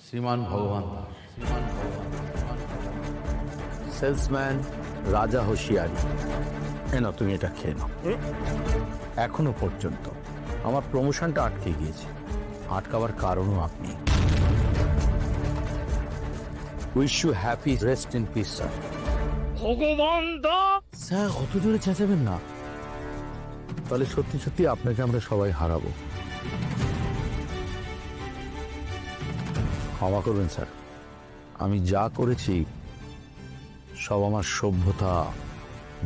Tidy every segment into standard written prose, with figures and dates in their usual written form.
শ্রীমান ভগবান দাস, শ্রীমান ভগবান সেলসম্যান রাজা হোশিয়ারি। এনো তুমি এটা খেয়ে নাও। এখনো পর্যন্ত আমার প্রমোশনটা আটকে গিয়েছে, আটকাবার কারণও আপনি। Wish you happy rest in peace sir. Bhagwan Das, sir অত জোরে চেঁচাবেন না, তাহলে সত্যি সত্যি আপনাকে আমরা সবাই হারাবো। ক্ষমা করবেন স্যার, আমি যা করেছি সব আমার সভ্যতা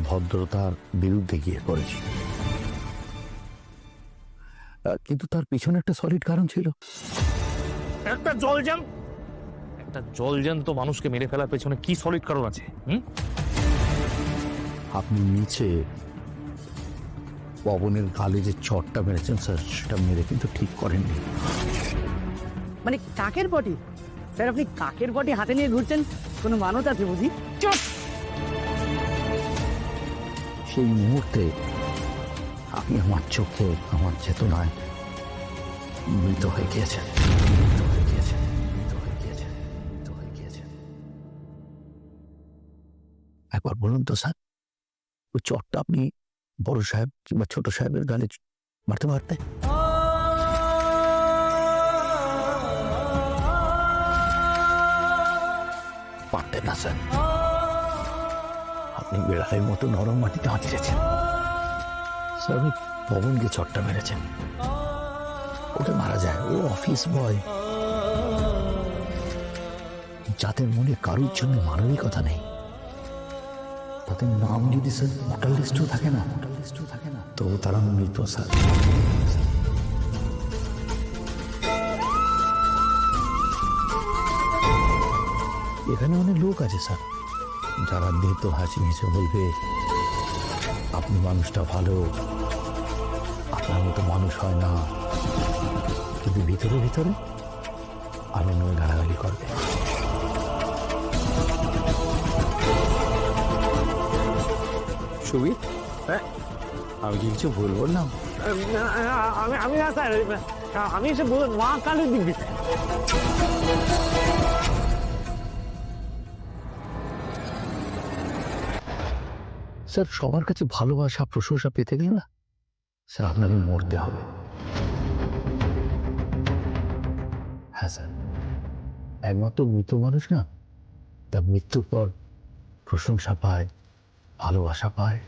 ভদ্রতার বিরুদ্ধে গিয়ে করেছি, কিন্তু তার পিছনে একটা সলিড কারণ ছিল। একটা জলজ্যান্ত মানুষকে মেরে ফেলার পেছনে কি সলিড কারণ আছে? আপনি নিচে পবনের গালে যে চটটা মেরেছেন স্যার, সেটা মেরে কিন্তু ঠিক করেননি। মানে কাকের বডি? স্যার আপনি কাকের বডি হাতে নিয়ে ঘুরছেন, কোনো মানত আছে বুঝি? সেই মুহূর্তে আপনি আমার চোখে, আমার চেতনায় মৃত হয়ে গিয়েছেন, মৃত হয়ে গিয়েছেন, মৃত হয়ে গিয়েছেন, মৃত হয়ে গিয়েছেন। একবার বলুন তো স্যার, ওই চটটা আপনি বড় সাহেব কিংবা ছোট সাহেবের গালে মারতে পারতে? পারতেন না স্যার। আপনি বেড়ালের মতো নরম মাটিতে আঁচড়েছেন স্যার। আপনি পবনকে চটটা মেরেছেন, ওটা মারা যায়। ও অফিস বয়, যাদের মনে কারোর জন্য মানবিকতা নেই, তাদের নাম যদি স্যার ভোটার লিস্টেও থাকে না, ভোটার লিস্টেও থাকে না, তো তারা মৃত স্যার। এখানে অনেক লোক আছে স্যার, যারা দেহ হাসি হেসে বলবে আপনি মানুষটা ভালো, আপনার মতো মানুষ হয় না, কিন্তু ভিতরে ভিতরে আরো নয় গালাগালি করবে। সুবীর, হ্যাঁ আমি কি কিছু ভুল বললাম? আমি না স্যার, আমি এসে বলুন মা কালীর দিব্যি স্যার। স্যার সবার কাছে ভালোবাসা প্রশংসা পেতে গেলে না স্যার আপনাকে মরতে হবে। হ্যাঁ স্যার, একমাত্র মৃত মানুষ না তার মৃত্যুর পর প্রশংসা পায়, ভালোবাসা পায়।